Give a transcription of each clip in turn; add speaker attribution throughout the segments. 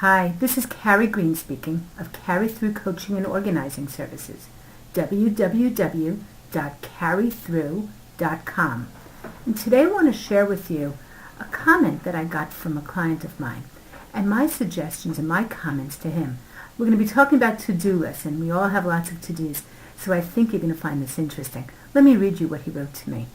Speaker 1: Hi, this is Carrie Green speaking of Carry Through Coaching and Organizing Services, www.carrythrough.com. And today I want to share with you a comment that I got from a client of mine and my suggestions and my comments to him. We're going to be talking about to-do lists, and we all have lots of to-dos, so I think you're going to find this interesting. Let me read you what he wrote to me.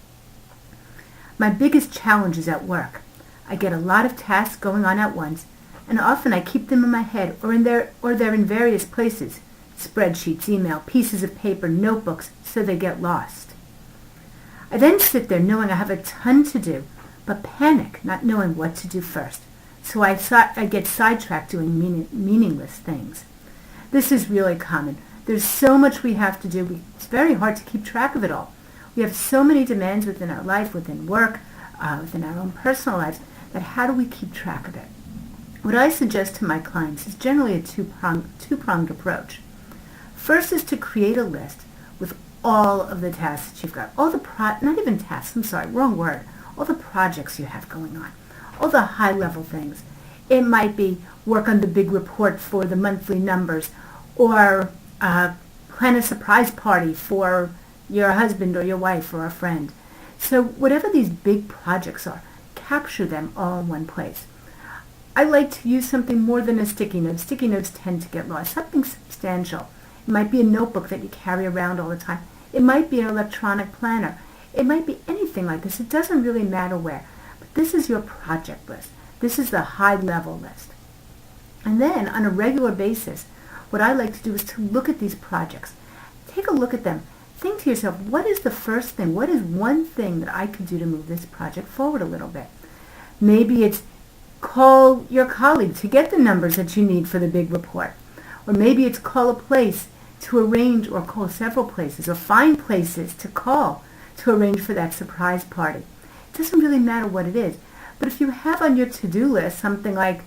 Speaker 1: My biggest challenge is at work. I get a lot of tasks going on at once, and often I keep them in my head or they're in various places, spreadsheets, email, pieces of paper, notebooks, so they get lost. I then sit there knowing I have a ton to do, but panic, not knowing what to do first. So I get sidetracked doing meaningless things. This is really common. There's so much we have to do. It's very hard to keep track of it all. We have so many demands within our life, within work, within our own personal lives, that how do we keep track of it? What I suggest to my clients is generally a two-pronged approach. First is to create a list with all of the tasks that you've got, all the not even tasks, I'm sorry, wrong word, all the projects you have going on, all the high-level things. It might be work on the big report for the monthly numbers, or plan a surprise party for your husband or your wife or a friend. So whatever these big projects are, capture them all in one place. I like to use something more than a sticky note. Sticky notes tend to get lost. Something substantial. It might be a notebook that you carry around all the time. It might be an electronic planner. It might be anything like this. It doesn't really matter where. But this is your project list. This is the high-level list. And then, on a regular basis, what I like to do is to look at these projects. Take a look at them. Think to yourself, what is the first thing? What is one thing that I could do to move this project forward a little bit? Maybe it's call your colleague to get the numbers that you need for the big report. Or maybe it's call a place to arrange, or call several places, or find places to call to arrange for that surprise party. It doesn't really matter what it is. But if you have on your to-do list something like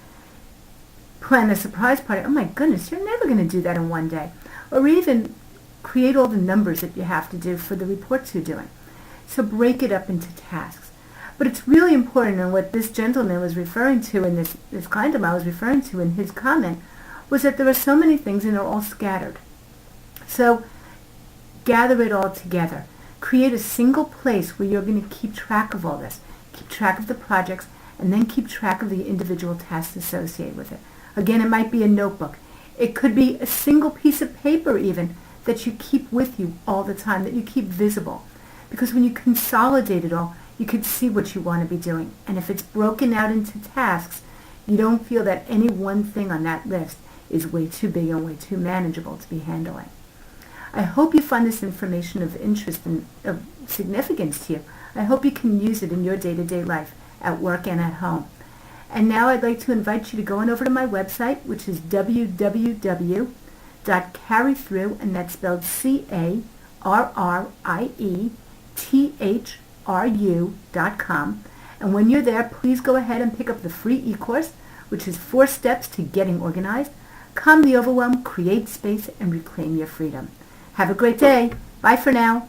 Speaker 1: plan a surprise party, oh my goodness, you're never going to do that in one day. Or even create all the numbers that you have to do for the reports you're doing. So break it up into tasks. But it's really important, and what this gentleman was referring to, and this client of mine was referring to in his comment, was that there are so many things and they're all scattered. So gather it all together. Create a single place where you're going to keep track of all this. Keep track of the projects, and then keep track of the individual tasks associated with it. Again, it might be a notebook. It could be a single piece of paper even that you keep with you all the time, that you keep visible. Because when you consolidate it all, you could see what you want to be doing. And if it's broken out into tasks, you don't feel that any one thing on that list is way too big and way too manageable to be handling. I hope you find this information of interest and of significance to you. I hope you can use it in your day-to-day life, at work and at home. And now I'd like to invite you to go on over to my website, which is www.carrythrough, and that's spelled CARRIETHRU.com. And when you're there, please go ahead and pick up the free e-course, which is 4 steps to getting organized. Calm the overwhelm, create space, and reclaim your freedom. Have a great day. Bye for now.